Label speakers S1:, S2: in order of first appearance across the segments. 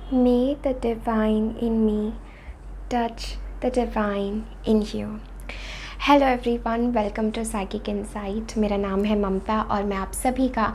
S1: May the divine in me touch the divine in you. Hello everyone, welcome to psychic insight. मेरा नाम है ममता और मैं आप सभी का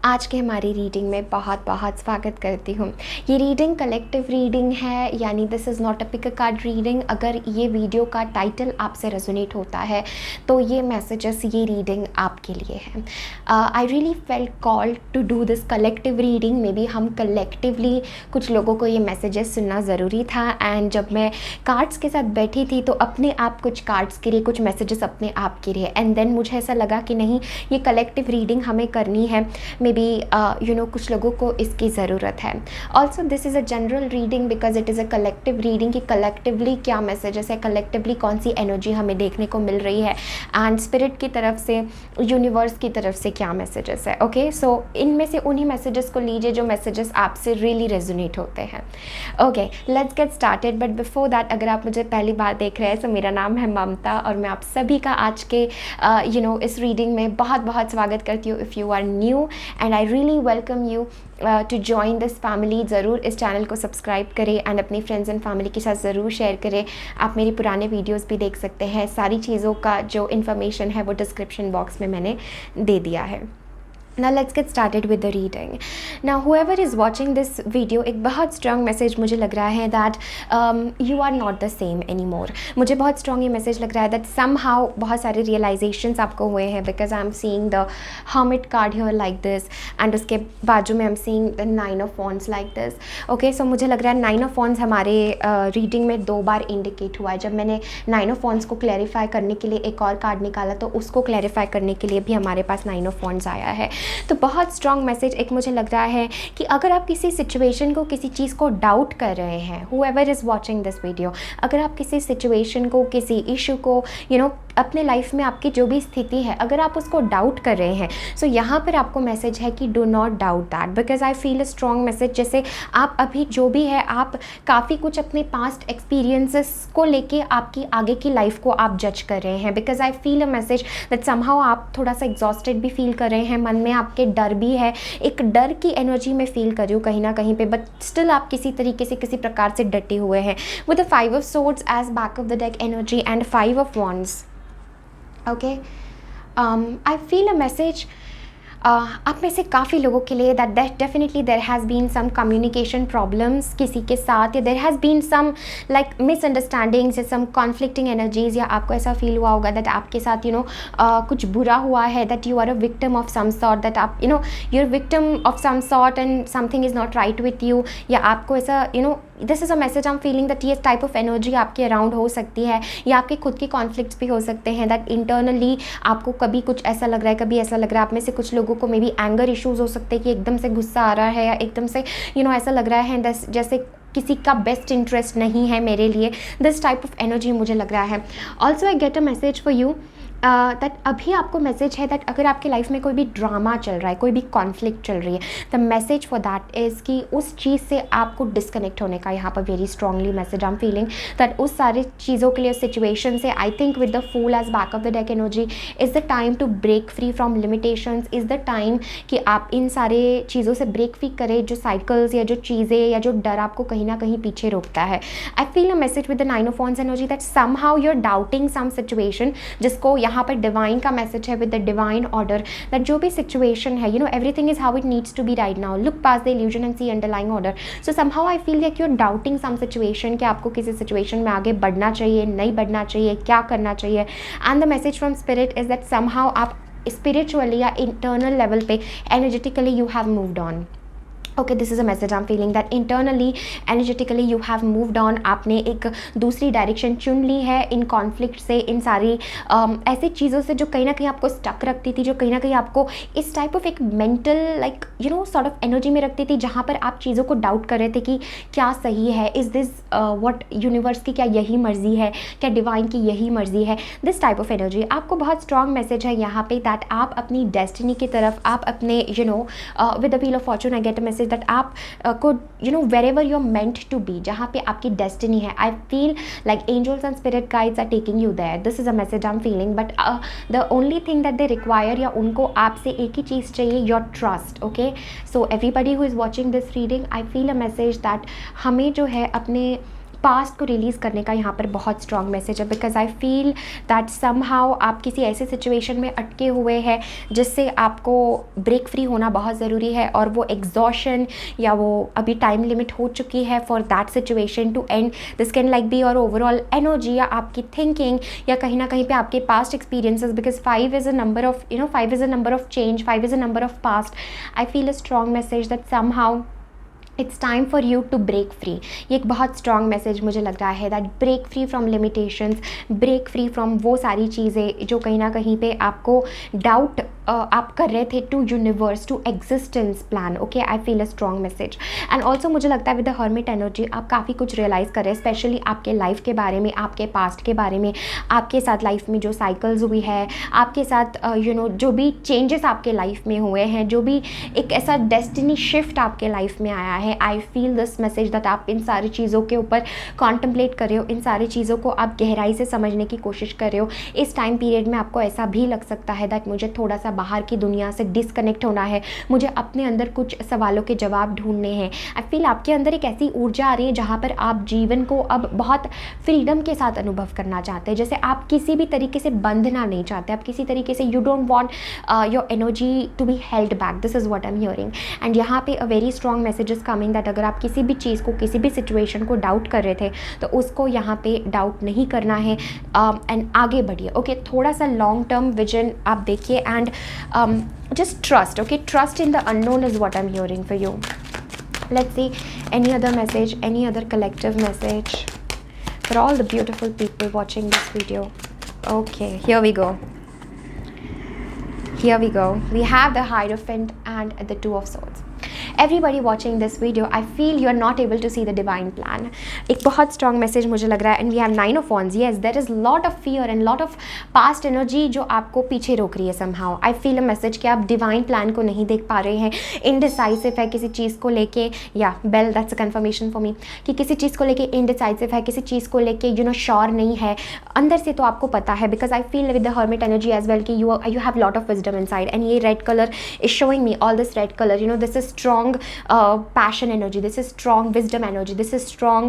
S1: आज के हमारी रीडिंग में बहुत बहुत स्वागत करती हूँ। ये रीडिंग कलेक्टिव रीडिंग है, यानी this is not a pick a card reading. अगर ये वीडियो का टाइटल आपसे रेजोनेट होता है तो ये मैसेजेस, ये रीडिंग आपके लिए है। I really felt called to do this collective reading. May be हम कलेक्टिवली कुछ लोगों को ये मैसेजेस सुनना ज़रूरी था। एंड जब मैं कार्ड्स के साथ बैठी थी तो अपने आप कुछ कार्ड्स के लिए, कुछ मैसेजेस अपने आप के लिए, एंड देन मुझे ऐसा लगा कि नहीं, ये कलेक्टिव रीडिंग हमें करनी है। मे बी कुछ लोगों को इसकी ज़रूरत है। Also this is a general reading because it is a collective reading कि कलेक्टिवली क्या मैसेजेस है, कलेक्टिवली कौन सी एनर्जी हमें देखने को मिल रही है, एंड स्पिरिट की तरफ से, यूनिवर्स की तरफ से क्या मैसेजेस है। ओके, सो इनमें से उन्हीं मैसेजेस को लीजिए जो मैसेजेस आपसे रियली रेजोनेट होते हैं। Okay, let's get started. But before that, अगर आप मुझे पहली बार देख रहे हैं तो मेरा नाम है ममता और मैं आप सभी का आज के इस रीडिंग में बहुत बहुत स्वागत करती हूँ। If you are new, and I really welcome you to join this family. ज़रूर इस चैनल को सब्सक्राइब करें एंड अपनी फ्रेंड्स एंड फैमिली के साथ ज़रूर शेयर करें। आप मेरे पुराने वीडियोस भी देख सकते हैं। सारी चीज़ों का जो इन्फॉर्मेशन है वो डिस्क्रिप्शन बॉक्स में मैंने दे दिया है। Now let's get started with the reading. Now whoever is watching this video, एक बहुत strong message मुझे लग रहा है that you are not the same anymore. मुझे बहुत strong ये message लग रहा है that somehow बहुत सारे realizations आपको हुए हैं, because I'm seeing the Hermit card here like this, and उसके बाजू में I'm seeing the Nine of Wands like this. Okay, so मुझे लग रहा है Nine of Wands हमारे reading में 2 बार indicate हुआ है। जब मैंने Nine of Wands को clarify करने के लिए एक और कार्ड निकाला तो उसको clarify करने के लिए भी हमारे पास Nine of Wands आया है। तो बहुत स्ट्रॉन्ग मैसेज एक मुझे लग रहा है कि अगर आप किसी सिचुएशन को, किसी चीज़ को डाउट कर रहे हैं, whoever is watching this video, अगर आप किसी सिचुएशन को, किसी इशू को, अपने लाइफ में आपकी जो भी स्थिति है, अगर आप उसको डाउट कर रहे हैं, सो यहाँ पर आपको मैसेज है कि do not doubt that, because I feel a strong message. जैसे आप अभी जो भी है, आप काफ़ी कुछ अपने पास्ट एक्सपीरियंसेस को लेके आपकी आगे की लाइफ को आप जज कर रहे हैं। Because I feel a message that somehow आप थोड़ा सा एग्जॉस्टेड भी फील कर रहे हैं, मन में आपके डर भी है, एक डर की एनर्जी में फील कर रही हूँ कहीं ना कहीं पे, बट स्टिल आप किसी तरीके से, किसी प्रकार से डटे हुए हैं। With the 5 of swords as back of the deck energy and 5 of wands. Okay, I feel a message आप में से काफ़ी लोगों के लिए that definitely there has been some communication problems किसी के साथ, या there has been some like misunderstandings या सम कॉन्फ्लिक्टिंग एनर्जीज़, या आपको ऐसा फील हुआ होगा दैट आपके साथ कुछ बुरा हुआ है, that you are a victim of some sort, that आप you are victim of some sort and something is not right with you, या आपको ऐसा this is a message I am feeling that ये टाइप ऑफ एनर्जी आपके around हो सकती है, या आपके खुद के कॉन्फ्लिक्ट्स भी हो सकते हैं, दैट इंटरनली आपको कभी कुछ ऐसा लग रहा है, कभी ऐसा लग रहा है। आप में से कुछ लोगों को मे बी एंगर इश्यूज़ हो सकते हैं कि एकदम से गुस्सा आ रहा है, या एकदम से ऐसा लग रहा है जैसे किसी का बेस्ट इंटरेस्ट नहीं है मेरे लिए। दिस टाइप ऑफ एनर्जी मुझे लग रहा है। Also I get a message for you that अभी आपको मैसेज है दैट अगर आपकी लाइफ में कोई भी ड्रामा चल रहा है, कोई भी कॉन्फ्लिक्ट चल रही है, the message for that is कि उस चीज़ से आपको डिस्कनेक्ट होने का यहाँ पर very strongly message I am feeling that उस सारी चीज़ों के लिए, सिचुएशन से, I think with the fool as back of the deck energy, is the time to break free from limitations, is the time कि आप इन सारे चीज़ों से ब्रेक फ्री करें, जो साइकिल्स या जो चीज़ें या जो डर आपको कहीं ना कहीं पीछे रोकता है। I feel a message with the 9 of wands energy that somehow you are doubting some situation, जिसको यहाँ पर डिवाइन का मैसेज है with the divine order, that जो भी सिचुएशन है, everything is how it needs to be right now, look past the illusion and see underlying order. So somehow I feel that you are doubting some situation, कि आपको किसी situation में आगे बढ़ना चाहिए, नहीं बढ़ना चाहिए, क्या करना चाहिए। And the message from spirit is that somehow आप स्पिरिचुअली या इंटरनल लेवल पे energetically you have moved on. Okay, this is a message I am feeling that internally energetically you have moved on. आपने एक दूसरी direction चुन ली है in conflict से, इन सारी ऐसी चीज़ों से जो कहीं ना कहीं आपको स्टक रखती थी, जो कहीं ना कहीं आपको इस टाइप ऑफ एक mental like sort of energy में रखती थी, जहाँ पर आप चीज़ों को डाउट कर रहे थे कि क्या सही है, इज़ दिस व्हाट यूनिवर्स की क्या यही मर्जी है, क्या डिवाइन की यही मर्जी है। दिस टाइप ऑफ एनर्जी आपको बहुत स्ट्रॉन्ग मैसेज है यहाँ पे दैट आप अपनी डेस्टिनी की तरफ, आप अपने with the wheel of fortune I get a message message that आप को wherever you are meant to be, जहाँ पे आपकी डेस्टिनी है, I feel like angels and spirit guides are taking you there. This is a message I am feeling. But the only thing that they require, या उनको आपसे एक ही चीज़ चाहिए, your trust. Okay, so everybody who is watching this reading, I feel a message that हमें जो है अपने पास्ट को रिलीज़ करने का यहाँ पर बहुत स्ट्रॉन्ग मैसेज है. Because I feel that somehow आप किसी ऐसे सिचुएशन में अटके हुए हैं जिससे आपको ब्रेक फ्री होना बहुत ज़रूरी है, और वो एग्जॉशन या वो अभी टाइम लिमिट हो चुकी है for that situation to end. This can like be your overall energy, या आपकी थिंकिंग, या कहीं ना कहीं पे आपके past experiences. Because 5 is a number of 5 is a number of change, 5 is a number of past. I feel a strong message that somehow it's time for you to break free. ये एक बहुत strong message मुझे लग रहा है that break free from limitations, break free from वो सारी चीज़ें जो कहीं ना कहीं पे आपको डाउट आप कर रहे थे to universe, to existence plan. Okay, I feel a strong message. And also मुझे लगता है विद द हर्मिट एनर्जी आप काफ़ी कुछ रियलाइज़ कर रहे हैं, स्पेशली आपके लाइफ के बारे में, आपके पास्ट के बारे में, आपके साथ लाइफ में जो साइकिल्स हुई है, आपके साथ जो भी चेंजेस आपके लाइफ में हुए हैं, जो भी एक ऐसा डेस्टिनी शिफ्ट आपके लाइफ में आया है. I feel this message that आप इन सारी चीज़ों के ऊपर कॉन्टम्पलेट कर रहे हो, इन सारी चीज़ों को आप गहराई से समझने की कोशिश कर रहे हो. इस टाइम पीरियड में आपको ऐसा भी लग सकता है दैट मुझे थोड़ा सा बाहर की दुनिया से डिसकनेक्ट होना है, मुझे अपने अंदर कुछ सवालों के जवाब ढूंढने हैं. आई फील आपके अंदर एक ऐसी ऊर्जा आ रही है जहाँ पर आप जीवन को अब बहुत फ्रीडम के साथ अनुभव करना चाहते हैं, जैसे आप किसी भी तरीके से बंधना नहीं चाहते, आप किसी तरीके से you don't want your energy to be held back. This is what I am hearing. And यहाँ पे a very strong message is coming that अगर आप किसी भी चीज़ को, किसी भी सिचुएशन को डाउट कर रहे थे तो उसको यहाँ पे डाउट नहीं करना है एंड आगे बढ़िए. ओके, थोड़ा सा लॉन्ग टर्म विजन आप देखिए and just trust. Okay, trust in the unknown is what I'm hearing for you. Let's see any other message, any other collective message for all the beautiful people watching this video. Okay, here we go. Here we go. We have the Hierophant and the Two of Swords. Everybody watching this video, I feel you are not able to see the divine plan. एक बहुत strong message मुझे लग रहा है. And we have 9 of Wands. Yes, there is lot of fear and lot of past energy जो आपको पीछे रोक रही है somehow. I feel a message कि आप divine plan को नहीं देख पा रहे हैं, indecisive है किसी चीज़ को लेके. Yeah, bell, that's a confirmation for me. कि किसी चीज़ को लेके indecisive है, किसी चीज़ को लेके sure नहीं है. अंदर से तो आपको पता है, because I feel with the Hermit energy as well कि you have lot of wisdom inside. And ये red color is showing me all this red color. This is strong passion energy, this is strong wisdom energy, this is strong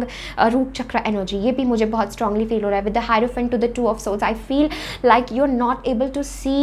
S1: root chakra energy. ये भी मुझे बहुत strongly feel हो रहा है. With the Hierophant to the Two of Swords, I feel like you're not able to see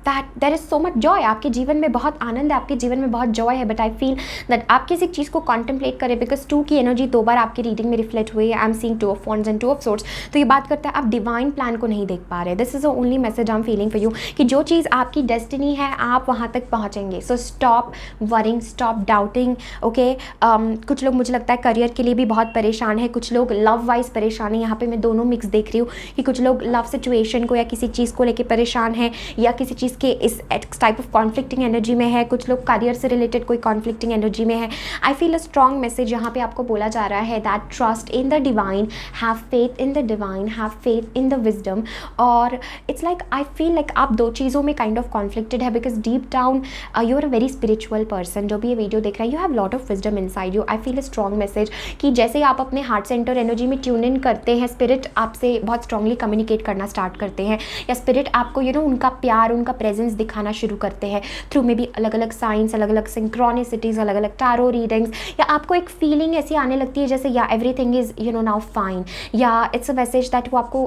S1: that there is so much Joy. आपके जीवन में बहुत आनंद है, आपके जीवन में बहुत जॉय है. बट आई फील दैट आप किसी चीज़ को कॉन्टम्पलेट करें, बिकॉज 2 की एनर्जी 2 बार आपकी रीडिंग में रिफ्लेक्ट हुई है. I am seeing 2 of wands and 2 of swords. तो ये बात करता है आप डिवाइन प्लान को नहीं देख पा रहे. This is the only message I am feeling for you कि जो चीज़ आपकी डेस्टिनी है आप वहाँ तक पहुँचेंगे. So stop worrying, stop doubting. Okay, कुछ लोग मुझे लगता है करियर के लिए भी बहुत परेशान है, कुछ लोग लव वाइज परेशान है. यहाँ पे मैं दोनों मिक्स देख रही हूँ कि कुछ लोग लव सिचुएशन को या किसी चीज़ को लेकर परेशान है, या किसी चीज़ के इस टाइप ऑफ कॉन्फ्लिक्टिंग एनर्जी में है. कुछ लोग करियर से रिलेटेड कोई कॉन्फ्लिक्टिंग एनर्जी में है. I feel a strong message यहाँ पे आपको बोला जा रहा है that trust in the divine, have faith in the divine, have faith in the wisdom. और it's like I feel like आप 2 चीज़ों में काइंड ऑफ कॉन्फ्लिक्टेड है, because deep down you are a very spiritual person. जो भी ये video देख रहा है, you have lot of wisdom inside you. I feel a strong message कि जैसे आप अपने हार्ट सेंटर एनर्जी में ट्यून इन करते हैं, स्पिरिट आपसे बहुत स्ट्रांगली कम्युनिकेट करना स्टार्ट करते हैं, या स्पिरिट आपको उनका प्यार, उनका प्रेजेंस दिखाना शुरू करते हैं थ्रू में भी अलग अलग साइंस, अलग अलग सिंक्रोनिसिटीज, अलग अलग टारो रीडिंग्स, या आपको एक फीलिंग ऐसी आने लगती है जैसे या एवरीथिंग इज नाउ फाइन, या इट्स अ मैसेज दैट वो आपको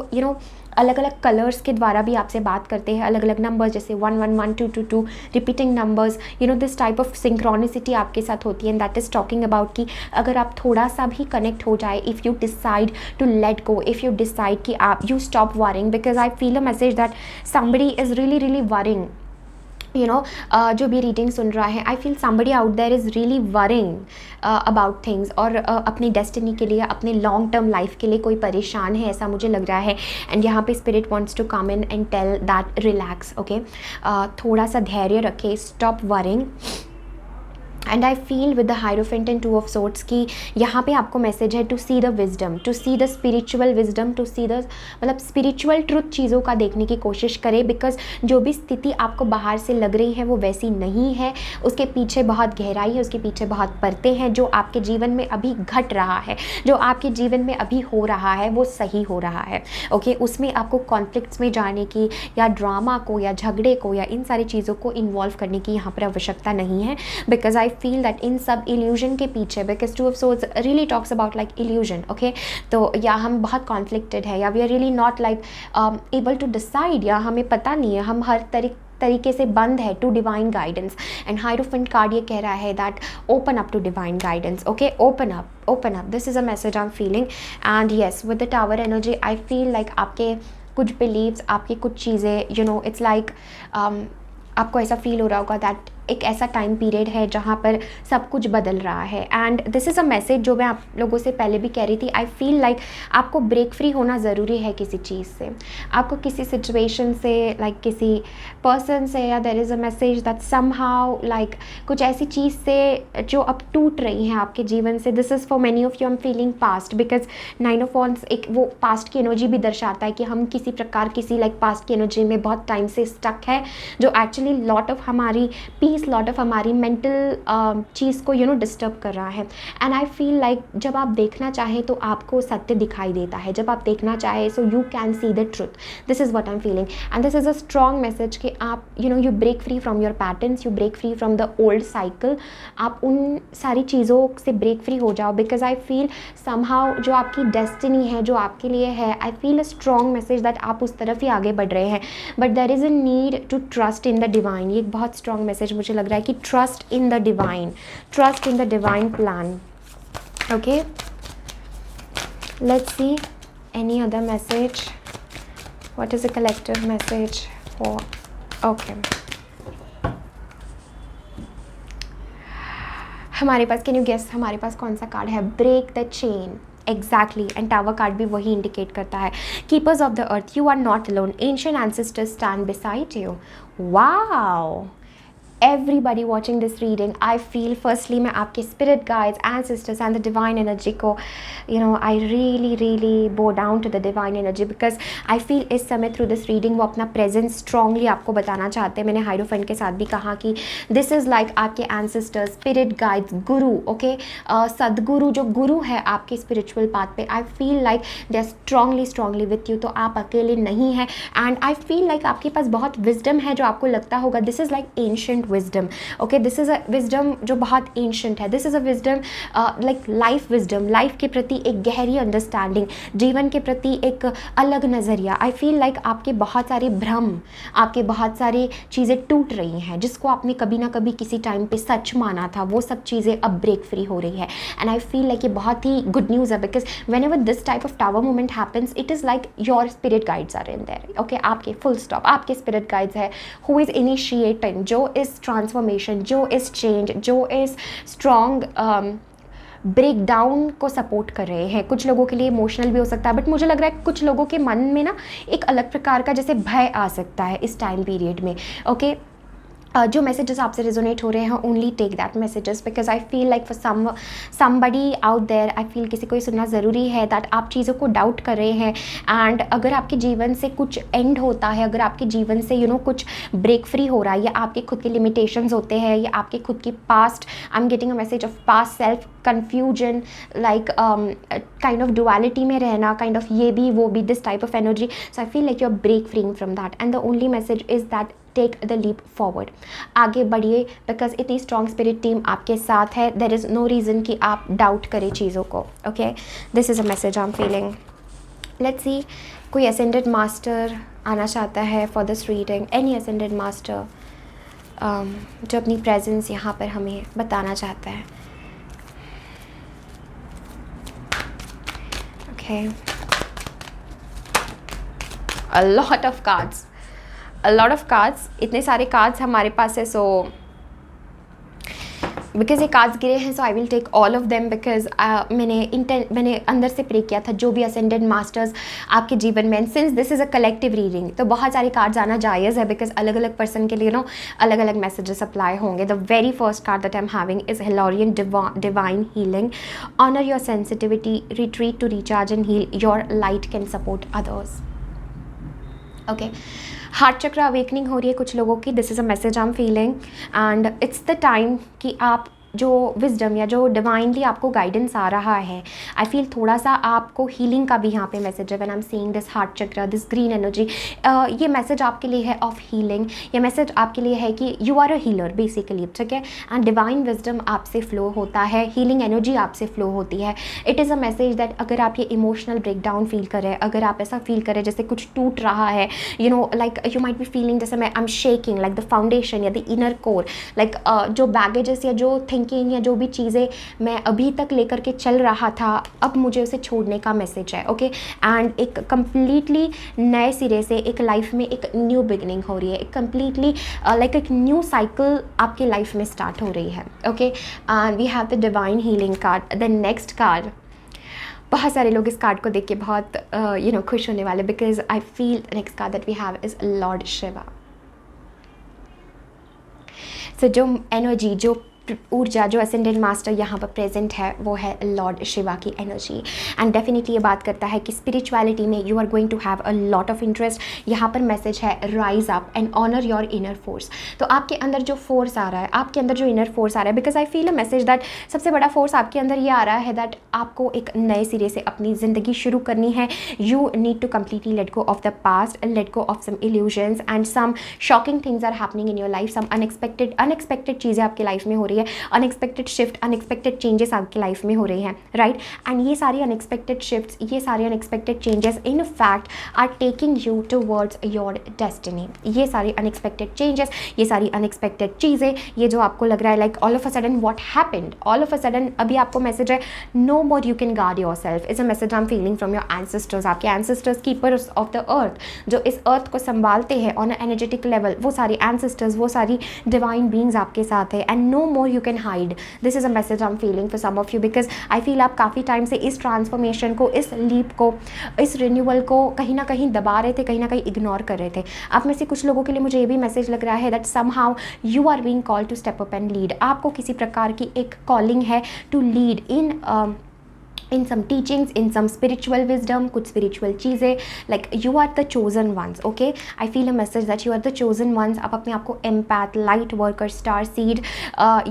S1: अलग अलग कलर्स के द्वारा भी आपसे बात करते हैं, अलग अलग नंबर्स जैसे 111 222 repeating numbers. This type of synchronicity आपके साथ होती है. And that is talking about कि अगर आप थोड़ा सा भी कनेक्ट हो जाए, if you decide to let go, if you decide कि आप you stop worrying, because I feel a message that somebody is really really worrying. जो भी रीडिंग सुन रहा है, I feel somebody out there is really worrying about things, और अपनी destiny के लिए, अपने लॉन्ग टर्म लाइफ के लिए कोई परेशान है, ऐसा मुझे लग रहा है. एंड यहाँ पे spirit wants to come in and tell that relax. Okay, थोड़ा सा धैर्य रखें, stop worrying. And I feel with the hierophant and 2 of swords की यहाँ पे आपको मैसेज है to see the wisdom, to see the spiritual wisdom, to see the मतलब स्पिरिचुअल ट्रुथ चीज़ों का देखने की कोशिश करें, बिकॉज जो भी स्थिति आपको बाहर से लग रही है वो वैसी नहीं है, उसके पीछे बहुत गहराई है, उसके पीछे बहुत परतें हैं। जो आपके जीवन में अभी घट रहा है, जो आपके जीवन में अभी हो रहा है वो सही हो रहा है। ओके उसमें आपको कॉन्फ्लिक्ट्स में जाने की या ड्रामा को या झगड़े को या इन सारी चीज़ों को इन्वॉल्व करने की यहाँ पर आवश्यकता नहीं है, बिकॉज आई फील दैट इन सब इल्यूजन के पीछे, because 2 of swords really talks about like illusion. Okay तो या हम बहुत कॉन्फ्लिक्टेड है या we are really not like able to decide, या हमें पता नहीं है, हम हर तरीके से बंद है to divine guidance. And hierophant card ये कह रहा है that open up to divine guidance. Okay open up, this is a message I am feeling. And yes with the tower energy I feel like आपके कुछ beliefs, आपकी कुछ चीज़ें it's like आपको ऐसा फील हो रहा होगा दैट एक ऐसा टाइम पीरियड है जहाँ पर सब कुछ बदल रहा है। And this is a message जो मैं आप लोगों से पहले भी कह रही थी, आई फील लाइक आपको ब्रेक फ्री होना ज़रूरी है किसी चीज़ से, आपको किसी सिचुएशन से, लाइक किसी पर्सन से, या there is a message that somehow like कुछ ऐसी चीज़ से जो अब टूट रही हैं आपके जीवन से। This is for many of you I am feeling past, because 9 of wands एक वो पास्ट की एनर्जी भी दर्शाता है कि हम किसी प्रकार किसी लाइक पास्ट की एनर्जी में बहुत टाइम से स्टक है, जो एक्चुअली लॉट ऑफ हमारी लॉट ऑफ हमारी मेंटल चीज़ को डिस्टर्ब कर रहा है। एंड आई फील लाइक जब आप देखना चाहें तो आपको सत्य दिखाई देता है, जब आप देखना चाहें so you can see the truth. This is what I am feeling and this is a strong message कि आप you break free from your patterns, you break free from the old cycle, आप उन सारी चीज़ों से break free हो जाओ, because I feel somehow जो आपकी डेस्टिनी है, जो आपके लिए है, I feel a strong message that आप उस तरफ ही आगे बढ़ रहे हैं, but there is a need to trust in the divine. ये एक बहुत स्ट्रॉन्ग मैसेज मुझे लग रहा है कि trust in the divine, trust in the divine plan. Okay let's see any other message, what is a collective message for okay हमारे पास, can you guess हमारे पास कौन सा कार्ड है? Break the chain, exactly. And tower card भी वही indicate करता है। Keepers of the earth, you are not alone, ancient ancestors stand beside you. Wow, everybody watching this reading, I feel firstly मैं आपके spirit guides, ancestors and the divine energy को I really bow down to the divine energy because I feel इस समय through this reading वो अपना presence strongly आपको बताना चाहते हैं। मैंने हाइरोफेंट के साथ भी कहा कि this is like आपके ancestors, spirit guides, गुरु, okay? सदगुरु, जो गुरु है आपके spiritual path पे, I feel like they are strongly with you, तो आप अकेले नहीं हैं। and I feel like आपके पास बहुत wisdom है जो आपको लगता होगा this is like ancient wisdom, okay? this is a wisdom जो बहुत ancient है, this is a wisdom like life wisdom, life के प्रति एक गहरी अंडरस्टैंडिंग, जीवन के प्रति एक अलग नज़रिया। I feel like आपके बहुत सारे भ्रम, आपके बहुत सारी चीज़ें टूट रही हैं, जिसको आपने कभी ना कभी किसी टाइम पे सच माना था, वो सब चीज़ें अब ब्रेक फ्री हो रही है। एंड आई फील लाइक ये बहुत ही गुड न्यूज़ है, because whenever this type of tower movement happens, it is like your spirit guides are in there, okay? आपके फुल स्टॉप, आपके स्पिरिट गाइड्स है हु इज़ इनिशिएटिंग, जो is transformation, जो is change, जो is strong break down को support कर रहे हैं। कुछ लोगों के लिए इमोशनल भी हो सकता है, बट मुझे लग रहा है कुछ लोगों के मन में ना एक अलग प्रकार का जैसे भय आ सकता है इस टाइम पीरियड में, ओके? जो मैसेजेस आपसे रेजोनेट हो रहे हैं, only take that messages, because I feel like for somebody out there, I feel किसी को ये सुनना ज़रूरी है दैट आप चीज़ों को डाउट कर रहे हैं। एंड अगर आपके जीवन से कुछ एंड होता है, अगर आपके जीवन से कुछ ब्रेक फ्री हो रहा है, या आपके खुद के लिमिटेशंस होते हैं, या आपके खुद की past, I am getting a message of past self confusion, like kind of duality में रहना, काइंड ऑफ ये भी वो भी, this type of energy. So I feel like you are break freeing from that, and the only message is that take the leap forward, आगे बढ़िए, because इतनी strong spirit team आपके साथ है। देयर इज़ नो रीज़न कि आप doubt करें चीज़ों को, okay? This is a message I am feeling. Let's see, कोई असेंडेड मास्टर आना चाहता है for this reading, any ascended master जो अपनी प्रेजेंस यहाँ पर हमें बताना चाहता है, okay? A lot of cards, a lot of cards, इतने सारे कार्ड्स हमारे पास है। सो बिकॉज ये कार्ड्स गिरे हैं, so I will take all of them, because मैंने अंदर से प्रे किया था जो भी असेंडेड मास्टर्स आपके जीवन में, and since this is a collective reading तो बहुत सारे कार्ड्स आना जायज़ है, बिकॉज अलग अलग पर्सन के लिए अलग अलग मैसेजेस अप्लाई होंगे. The very first card that I am having is Hilarion divine healing. Honour your sensitivity, retreat to recharge and heal. Your light can support others. Okay, heart chakra awakening हो रही है कुछ लोगों की. This is a message I am feeling, and it's the time कि आप जो wisdom या जो डिवाइनली आपको गाइडेंस आ रहा है, आई फील थोड़ा सा आपको हीलिंग का भी यहाँ पे मैसेज है. When I am seeing this heart चक्र, दिस ग्रीन एनर्जी, ये मैसेज आपके लिए है ऑफ हीलिंग. ये मैसेज आपके लिए है कि you are a healer basically, ठीक है, एंड डिवाइन विजडम आपसे फ्लो होता है, हीलिंग एनर्जी आपसे फ्लो होती है. It is a message that अगर आप ये इमोशनल ब्रेकडाउन फील करें, अगर आप ऐसा फील करें जैसे कुछ टूट रहा है, you know like you might be feeling जैसे मैं I am shaking like the foundation या द इनर कोर, लाइक जो बैगेजेस या जो थिंकिंग या जो भी चीज़ें मैं अभी तक लेकर के चल रहा था, अब मुझे उसे छोड़ने का मैसेज है. ओके, एंड एक कंप्लीटली नए सिरे से एक लाइफ में एक न्यू बिगिनिंग हो रही है, एक कंप्लीटली लाइक एक न्यू साइकिल आपके लाइफ में स्टार्ट हो रही है. Okay, and we have the divine healing card. The next card, बहुत सारे लोग इस कार्ड को देख के बहुत खुश होने वाले, because I feel next card that we have is Lord Shiva. So जो एनर्जी, जो ऊर्जा, जो असेंडेड मास्टर यहाँ पर प्रेजेंट है वो है लॉर्ड शिवा की एनर्जी. एंड डेफिनेटली ये बात करता है कि स्पिरिचुअलिटी में you are going to have a lot of interest. यहाँ पर मैसेज है rise up and honour your inner force. तो आपके अंदर जो फोर्स आ रहा है, आपके अंदर जो इनर फोर्स आ रहा है, because I feel a message that सबसे बड़ा फोर्स आपके अंदर ये आ रहा है दैट आपको एक नए सिरे से अपनी ज़िंदगी शुरू करनी है. You need to completely let go of the past, let go of some illusions and some shocking things are happening in your life. Some unexpected चीज़ें आपकी लाइफ में हो रही है, अनएक्सपेक्टेड शिफ्ट, अनएक्सपेक्टेड चेंजेस आपकी लाइफ में हो रही हैं, राइट. एंड ये सारी अनएक्सपेक्टेड शिफ्ट्स, ये सारे unexpected changes in fact are taking you towards your destiny. ये सारी अनएक्सपेक्टेड चेंजेस, ये सारी अनएक्सपेक्टेड चीज़ें, ये जो आपको लग रहा है like all of a sudden what happened, all of a sudden अभी आपको मैसेज है no more you can guard yourself. Is a message I am feeling from your ancestors. आपके ancestors, keepers of the earth, जो इस अर्थ को संभालते हैं on energetic level, वो सारी एंसेस्टर्स, वो सारी डिवाइन बींग्स आपके साथ है. And no more you can hide. This is a message I am feeling for some of you, because I feel आप काफ़ी टाइम से इस ट्रांसफॉर्मेशन को, इस लीप को, इस रिन्यूअल को कहीं ना कहीं दबा रहे थे, कहीं ना कहीं इग्नोर कर रहे थे. आप में से कुछ लोगों के लिए मुझे ये भी मैसेज लग रहा है that somehow you are being called to step up and lead. आपको किसी प्रकार की एक कॉलिंग है to lead in some teachings, in some spiritual wisdom, कुछ spiritual चीज़ें, like you are the chosen ones. Okay, I feel a message that you are the chosen ones. आप अपने आप को empath, light worker, star seed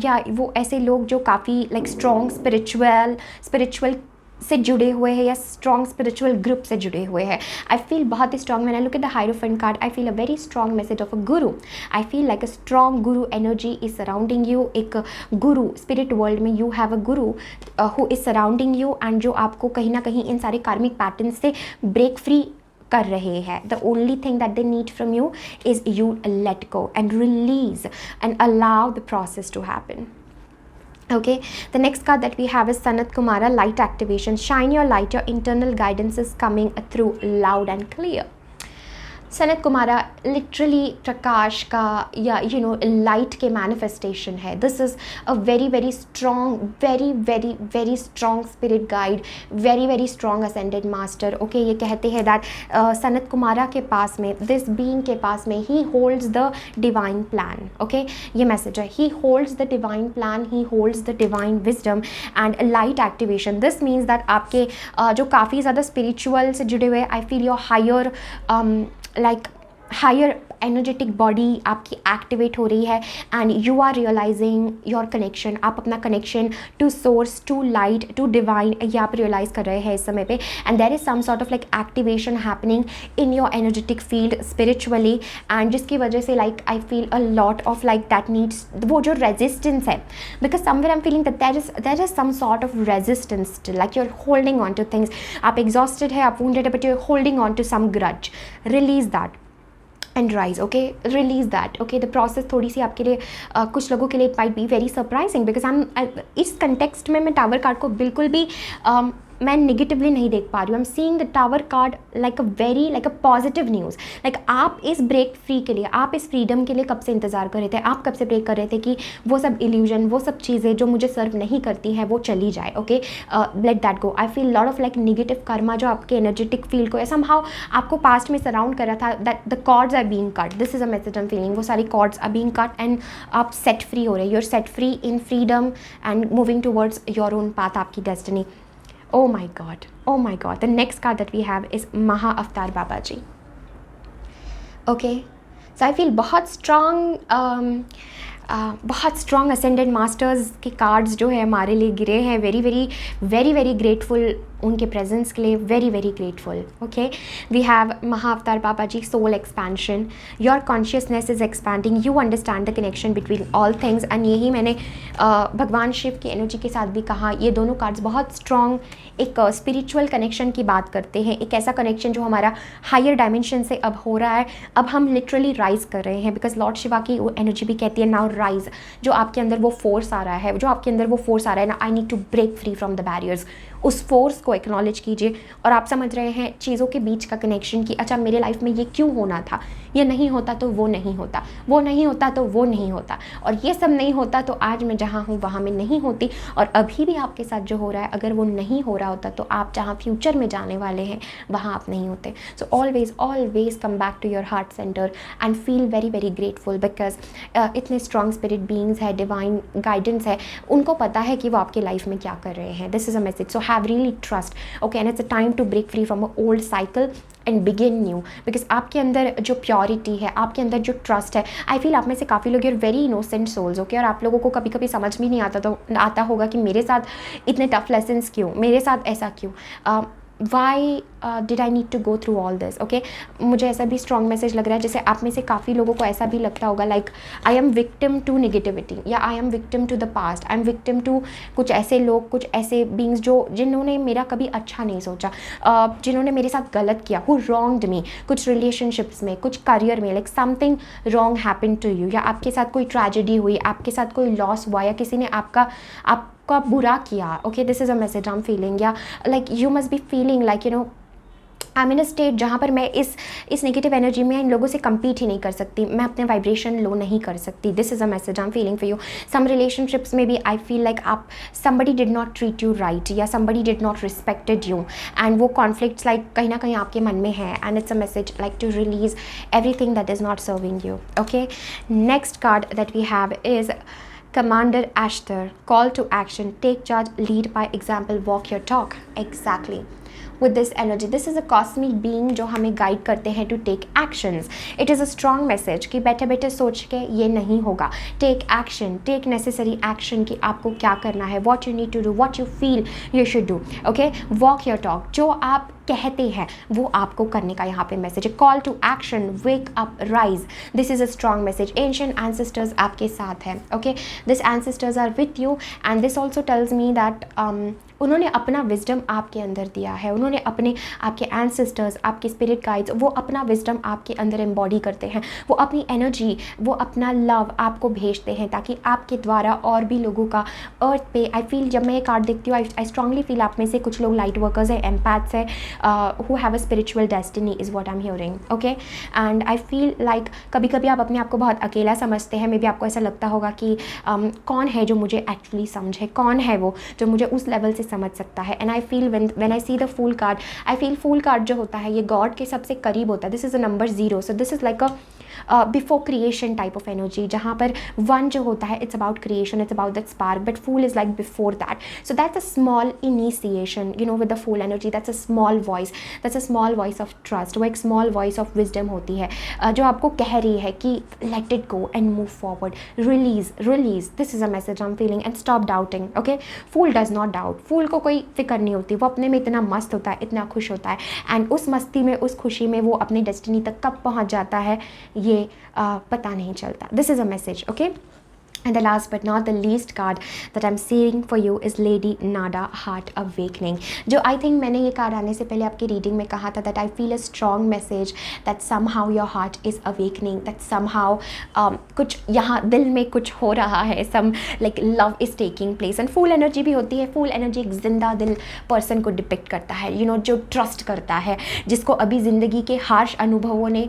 S1: या वो ऐसे लोग जो काफ़ी like strong spiritual से जुड़े हुए हैं या स्ट्रॉन्ग स्पिरिचुअल ग्रुप से जुड़े हुए हैं. आई फील बहुत ही स्ट्रॉन्ग. मैंने look at the hierophant card, I feel a very strong message of a guru. I feel like a strong guru energy is surrounding you. एक गुरु, स्पिरिट वर्ल्ड में you have a guru who is surrounding you, and जो आपको कहीं ना कहीं इन सारे कार्मिक pattern से ब्रेक फ्री कर रहे हैं. The only thing that they need from you is you let go and release and allow the process to happen. Okay, the next card that we have is Sanat Kumara, light activation. Shine your light, your internal guidance is coming through loud and clear. Sanat Kumara literally प्रकाश का या light के manifestation है. This is a very very strong, very strong spirit guide, very strong ascended master. Okay, ये कहते हैं that Sanat Kumara के पास में, दिस बीइंग के पास में, he holds the divine plan. Okay, ये मैसेज है, he holds the divine plan, he holds the divine wisdom and light activation. This means that आपके जो काफ़ी ज़्यादा स्पिरिचुअल से जुड़े हुए, I feel your higher like higher energetic body आपकी एक्टिवेट हो रही है and you are realizing your connection. आप अपना connection to source, to light, to divine ये आप रियलाइज़ कर रहे हैं इस समय पे. And there is some sort of like activation happening in your energetic field spiritually, and जिसकी वजह से like I feel a lot of like that needs वो जो रेजिस्टेंस है, because somewhere I am feeling that there is some sort of resistance still, like you are holding on to things. आप exhausted है, आप wounded है, but you are holding on to some grudge. Release that and rise. Okay, release that. Okay, the process थोड़ी सी आपके लिए कुछ लोगों के लिए it might be very surprising, because इस कंटेक्स्ट में मैं टावर कार्ड को बिल्कुल भी मैं निगेटिवली नहीं देख पा रही हूँ। I am seeing the tower card like a positive news. Like आप इस ब्रेक फ्री के लिए, आप इस फ्रीडम के लिए कब से इंतज़ार कर रहे थे, आप कब से ब्रेक कर रहे थे कि वो सब इल्यूजन, वो सब चीज़ें जो मुझे सर्व नहीं करती हैं वो चली जाए। Okay, let that go. I feel lot of like negative karma जो आपके एनर्जेटिक फील्ड को समहाउ आपको पास्ट में सराउंड कर रहा था, that the cords are being cut. This is a message I am feeling. वो सारी cords are being cut and आप सेट फ्री हो रहे, you are set free in freedom and moving towards your own path, आपकी destiny. Oh my God, oh my God. The next card that we have is Maha Avatar Baba Ji. Okay, so I feel बहुत strong ascendant masters के cards जो है हमारे लिए गिरे हैं। Very very very very grateful उनके presence के लिए, very very grateful. Okay, we have Maha Avatar Baba ji, soul expansion. Your consciousness is expanding, you understand the connection between all things. And यही मैंने भगवान शिव की एनर्जी के साथ भी कहा, ये दोनों कार्ड्स बहुत स्ट्रॉन्ग एक स्पिरिचुअल कनेक्शन की बात करते हैं। एक ऐसा कनेक्शन जो हमारा हायर डायमेंशन से अब हो रहा है, अब हम लिटरली राइज कर रहे हैं। बिकॉज लॉर्ड शिवा की वो एनर्जी भी कहती है नाउ राइज। जो आपके अंदर वो फोर्स आ रहा है, जो आपके अंदर वो फोर्स आ रहा है ना, I need to break free from the barriers, उस फोर्स को एक्नॉलेज कीजिए। और आप समझ रहे हैं चीज़ों के बीच का कनेक्शन कि अच्छा मेरे लाइफ में ये क्यों होना था, ये नहीं होता तो वो नहीं होता, वो नहीं होता तो वो नहीं होता, और ये सब नहीं होता तो आज मैं जहाँ हूँ वहाँ मैं नहीं होती। और अभी भी आपके साथ जो हो रहा है, अगर वो नहीं हो रहा होता तो आप जहाँ फ्यूचर में जाने वाले हैं वहाँ आप नहीं होते। So always always come back to your heart center and feel very very grateful. Because इतने स्ट्रॉन्ग स्पिरिट बीइंग्स है, डिवाइन गाइडेंस है, उनको पता है कि वो आपके लाइफ में क्या कर रहे हैं। This is a message, so have really trust. Okay, and it's a time to break free from a old cycle and begin new. Because आपके अंदर जो प्योरिटी है, आपके अंदर जो ट्रस्ट है, आई फील आप में से काफ़ी लोग, you're very innocent souls. Okay, और आप लोगों को कभी कभी समझ भी नहीं आता होगा कि मेरे साथ इतने टफ लेसन्स क्यों, मेरे साथ ऐसा क्यों, why did I need to go through all this. Okay, मुझे ऐसा भी स्ट्रॉन्ग मैसेज लग रहा है जैसे आप में से काफ़ी लोगों को ऐसा भी लगता होगा like I am victim to negativity, या I am victim to the past, I am victim to कुछ ऐसे लोग, कुछ ऐसे बींग्स जिन्होंने मेरा कभी अच्छा नहीं सोचा, जिन्होंने मेरे साथ गलत किया, हु रॉन्ग्ड मी, कुछ रिलेशनशिप्स में, कुछ करियर में, like something wrong happen to you, या आपके साथ कोई ट्रेजेडी हुई, आपके साथ कोई लॉस हुआ, या किसी ने आपका बुरा किया। Okay, this is a message I am feeling. Yeah like you must be feeling like you know I am in a state जहाँ पर मैं इस नेगेटिव एनर्जी में इन लोगों से compete ही नहीं कर सकती, मैं अपने वाइब्रेशन लो नहीं कर सकती। This is a message I am feeling for you. Some relationships में भी आई फील लाइक आप somebody did not treat you right, या somebody did not respected you, and वो conflicts लाइक कहीं ना कहीं आपके मन में है, and it's a message like to release everything that is not serving you. Okay, next card that we have is Commander Ashtar, call to action, take charge, lead by example, walk your talk. Exactly. With this energy, this is a cosmic being जो हमें guide करते हैं to take actions. It is a strong message कि बैठे बैठे सोच के ये नहीं होगा. Take action, take necessary action कि आपको क्या करना है, what you need to do, what you feel you should do. Okay, walk your talk, जो आप कहते हैं वो आपको करने का यहाँ पे मैसेज है. Call to action, wake up, rise. This is a strong message. Ancient ancestors आपके साथ हैं. Okay, this ancestors are with you, and this also tells me that उन्होंने अपना विजडम आपके अंदर दिया है. उन्होंने आपके एंसेस्टर्स, आपके स्पिरिट गाइड्स, वो अपना विजडम आपके अंदर एम्बॉडी करते हैं. वो अपनी एनर्जी, वो अपना लव आपको भेजते हैं ताकि आपके द्वारा और भी लोगों का अर्थ पे. आई फील जब मैं ये कार्ड देखती हूँ, आई स्ट्रांगली फील आप में से कुछ लोग लाइट वर्कर्स हैं, एम्पैथ्स हैं, who have a spiritual destiny is what I am hearing. Okay, and I feel like कभी कभी आप अपने आप को बहुत अकेला समझते हैं. मे बी आपको ऐसा लगता होगा कि कौन है जो मुझे एक्चुअली समझे, कौन है वो जो मुझे उस लेवल से समझ सकता है. And I feel when I see the fool card, I feel fool card जो होता है ये गॉड के सबसे करीब होता है. This is a number 0, so this is like a before creation type of energy, जहाँ पर 1 जो होता है it's about creation, it's about that spark, but fool is like before that. So that's a small initiation, you know, with the fool energy. That's a small voice, that's a small voice of trust. वो एक small voice of wisdom होती है जो आपको कह रही है कि let it go and move forward, release. This is a message I am feeling. And stop doubting. Okay, fool does not doubt. फूल को कोई फिक्र नहीं होती, वो अपने में इतना मस्त होता है, इतना खुश होता है, एंड उस मस्ती में, उस खुशी में वो अपनी डेस्टिनी तक कब पहुंच जाता है ये पता नहीं चलता. This is a message. Okay, And the last but not the least card that I'm seeing for you is Lady Nada, Heart Awakening. जो I think मैंने ये कार्ड आने से पहले आपकी रीडिंग में कहा था that I feel a strong message that somehow your heart is awakening, that somehow कुछ यहाँ दिल में कुछ हो रहा है, some like love is taking place. And full energy भी होती है. full energy एक जिंदा दिल पर्सन को डिपिक्ट करता है, you know, जो ट्रस्ट करता है, जिसको अभी ज़िंदगी के हार्श अनुभवों ने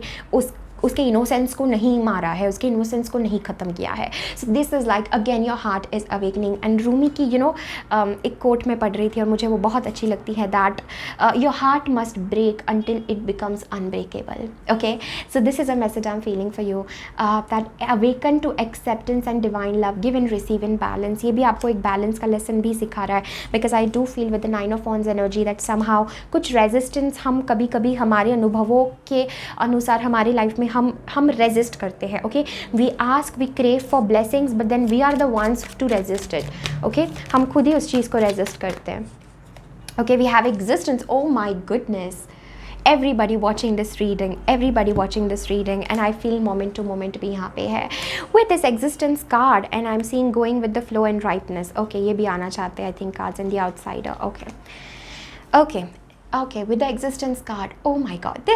S1: उसके इनोसेंस को नहीं मारा है, उसके इनोसेंस को नहीं ख़त्म किया है. सो this is like again your heart is awakening. And Rumi की एक कोट में पढ़ रही थी और मुझे वो बहुत अच्छी लगती है, that your heart must break until it becomes unbreakable. Okay, so this is a message I am feeling for you, that awaken to acceptance and divine love, give and receive in balance. ये भी आपको एक balance का lesson भी सिखा रहा है, because I do feel with the 9 of wands energy that somehow कुछ रेजिस्टेंस हम कभी कभी हमारे अनुभवों के अनुसार हमारी लाइफ में हम रेजिस्ट करते हैं. Okay, we ask, we crave for blessings, but then we are the ones to resist it. Okay, हम खुद ही उस चीज़ को रेजिस्ट करते हैं. Okay, we have existence. Oh my goodness, everybody watching this reading, and I feel moment to moment भी यहाँ पे है with this existence card, and I'm seeing going with the flow and ripeness. Okay, ये भी आना चाहते हैं I think cards and the outsider. Okay, with the existence card, oh my god,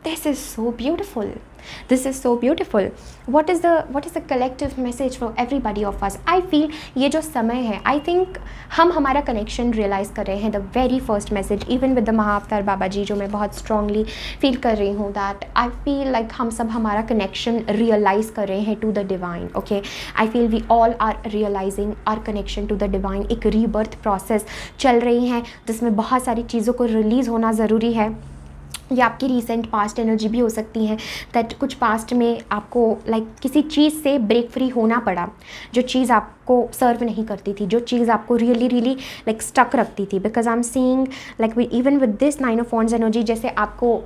S1: this is so beautiful. What is the collective message for everybody of us? I feel ये जो समय है, I think हम हमारा connection realise कर रहे हैं. The very first message even with the Mahavatar Baba ji, जो मैं बहुत स्ट्रांगली फील कर रही हूँ, दैट आई फील लाइक हम सब हमारा कनेक्शन रियलाइज़ कर रहे हैं to the divine. Okay, I feel we all are realizing our connection to the divine. एक रीबर्थ प्रोसेस चल रही है जिसमें बहुत सारी चीज़ों को रिलीज़ होना ज़रूरी है. या आपकी रीसेंट पास्ट एनर्जी भी हो सकती है, दैट कुछ पास्ट में आपको किसी चीज़ से ब्रेक फ्री होना पड़ा, जो चीज़ आपको सर्व नहीं करती थी, जो चीज़ आपको रियली स्टक रखती थी. Because I am seeing even with this 9 of wands energy, जैसे आपको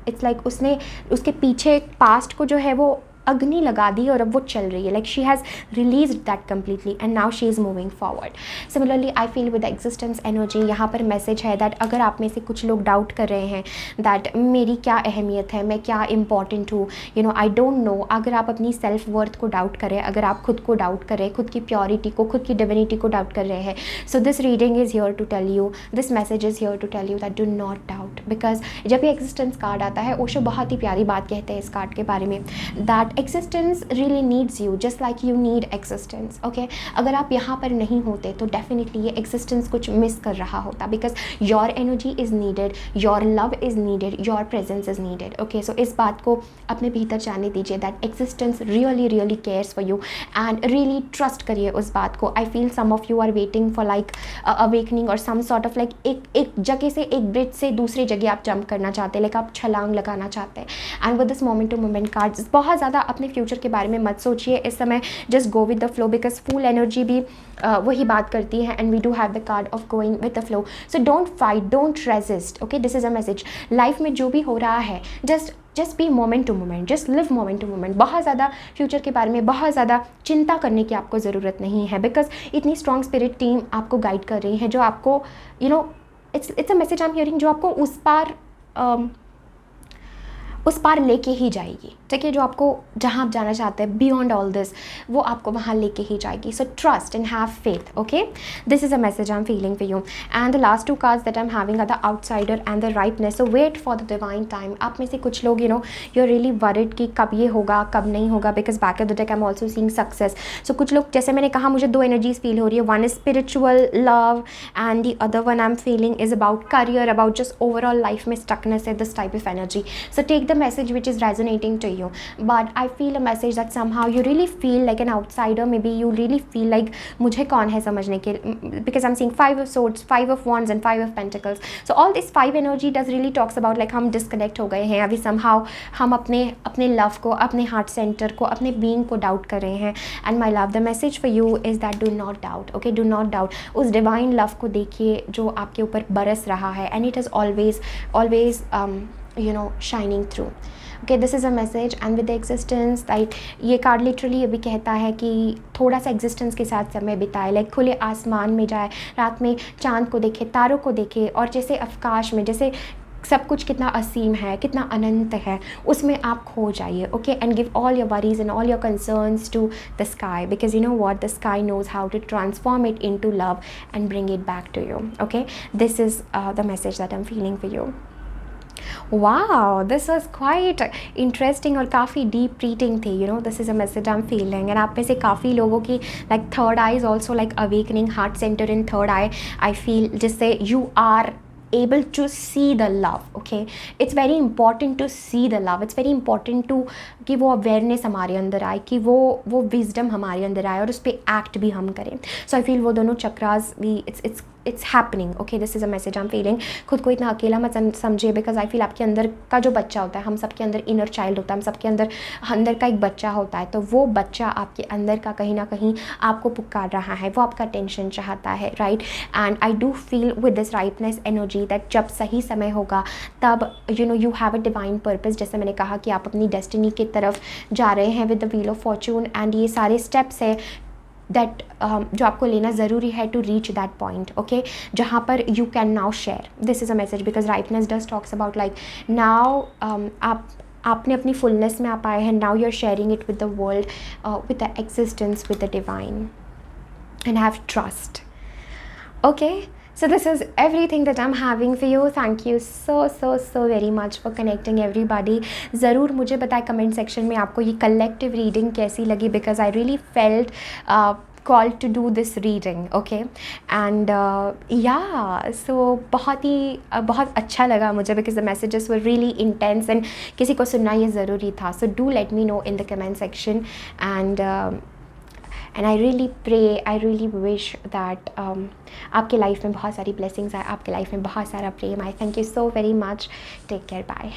S1: इट्स उसने उसके पीछे पास्ट को जो है वो अग्नि लगा दी और अब वो चल रही है. She has release that completely and now she is moving forward. Similarly I feel with existence energy, यहाँ पर मैसेज है दैट अगर आप में से कुछ लोग डाउट कर रहे हैं दैट मेरी क्या अहमियत है, मैं क्या इंपॉर्टेंट हूँ, आई डोंट नो. अगर आप अपनी सेल्फ वर्थ को डाउट करें, अगर आप खुद को डाउट करें, खुद की प्योरिटी को, खुद की डिविनिटी को डाउट कर रहे हैं, so this reading is here to tell you, this message is here to tell you that do not doubt. Because जब ये एग्जिस्टेंस कार्ड आता है, ओशो बहुत ही प्यारी बात कहते हैं इस कार्ड के बारे में, that existence really needs you just like you need existence. Okay, अगर आप यहाँ पर नहीं होते तो डेफिनेटली ये existence कुछ मिस कर रहा होता, because your energy is needed, your love is needed, your presence is needed. Okay, so इस बात को अपने भीतर जाने दीजिए that existence really cares for you and really trust करिए उस बात को. I feel some of you are waiting for awakening or some sort of एक जगह से, एक ब्रिज से दूसरी जगह आप जंप करना चाहते हैं, आप छलांग लगाना चाहते हैं. And with this moment to moment cards, बहुत ज़्यादा अपने फ्यूचर के बारे में मत सोचिए इस समय, just go with the flow, because full energy भी वही बात करती है. And we do have the card of going with the flow. So don't fight, don't resist. Okay, this is a message. Life में जो भी हो रहा है, just be moment to moment, just live moment to moment. बहुत ज़्यादा future के बारे में बहुत ज़्यादा चिंता करने की आपको ज़रूरत नहीं है, बिकॉज इतनी स्ट्रॉन्ग स्पिरिट टीम आपको गाइड कर रही है, जो आपको it's a message I am hearing, जो आपको उस पार लेके ही जाएगी. ठीक है, जो आपको जहाँ आप जाना चाहते हैं, बियॉन्ड ऑल दिस, वो आपको वहाँ लेके ही जाएगी. So trust and have faith. Okay, this is a message I am feeling for you. And the last 2 cards that I am having are the outsider and the rightness. So wait for the divine time. आप में से कुछ लोग you are really worried कि कब ये होगा, कब नहीं होगा, because back of the deck I am also seeing success. So कुछ लोग, जैसे मैंने कहा, मुझे 2 एनर्जीज फील हो रही है. One is spiritual love and the other one I am feeling is about career, about just overall life में स्टकनेस है, this type of energy. So take the message which is resonating to you, but I feel a message that somehow you really feel like an outsider. Maybe you really feel like मुझे कौन है समझने के, because I'm seeing 5 of swords, 5 of wands and 5 of pentacles. So all this 5 energy does really talks about हम disconnect हो गए हैं अभी somehow. हम अपने love को, अपने heart center को, अपने being को doubt कर रहे हैं. And my love, the message for you is that do not doubt. Okay, do not doubt. उस divine love को देखिए जो आपके ऊपर बरस रहा है, and it is always shining through. Okay, this is a message. And with the existence, ये कार्ड लिटरली अभी कहता है कि थोड़ा सा एग्जिस्टेंस के साथ समय बिताए, खुले आसमान में जाए, रात में चांद को देखे, तारों को देखे, और जैसे अवकाश में, जैसे सब कुछ कितना असीम है, कितना अनंत है, उसमें आप खो जाइए, okay. And give all your worries and all your concerns to the sky, because you know what, the sky knows how to transform it in to love and bring it back to you, okay. This is the message that I am feeling for you. Wow, this was quite interesting और काफ़ी deep reading थी, you know, this is a message I am feeling. And आप में से काफ़ी लोगों की like third eye is also like awakening, heart centre in third eye feel, जिससे you are able to see the love, okay। it's very important to see the love, it's very important to कि वो awareness हमारे अंदर आए, कि वो wisdom हमारे अंदर आए और उस पर एक्ट भी हम करें। सो आई फील वो दोनों चक्रास भी it's happening, okay. This is a message I am feeling. खुद को इतना अकेला मत समझिए, बिकॉज आई फील आपके अंदर का जो बच्चा होता है, हम सबके अंदर इनर चाइल्ड होता है, हम सबके अंदर का एक बच्चा होता है, तो वो बच्चा आपके अंदर का कहीं ना कहीं आपको पुकार रहा है, वो आपका टेंशन चाहता है, right. And I do feel with this rightness energy that जब सही समय होगा तब you know you have a divine purpose, जैसे मैंने कहा कि आप अपनी डेस्टिनी की तरफ जा रहे हैं with the wheel of Fortune. And ये सारे स्टेप्स है दैट जो आपको लेना ज़रूरी है to reach that point, okay, जहाँ पर you can now share. This is a message because rightness does talks about like now आपने अपनी फुलनेस में आप आए हैं, now you are sharing it with the world, with the existence, with the divine, and have trust, okay। So this is everything that I'm having for you. Thank you so very much for connecting everybody. ज़रूर मुझे बताएं comment section में आपको ये collective reading कैसी लगी, because I really felt called to do this reading, okay। and yeah, so बहुत अच्छा लगा मुझे, because the messages were really intense and किसी को सुनना ये ज़रूरी था। so do let me know in the comment section, and I really pray, I really wish that आपके लाइफ में बहुत सारी blessings आए, आपके लाइफ में बहुत सारा प्रेम आए। thank you so very much, take care, bye।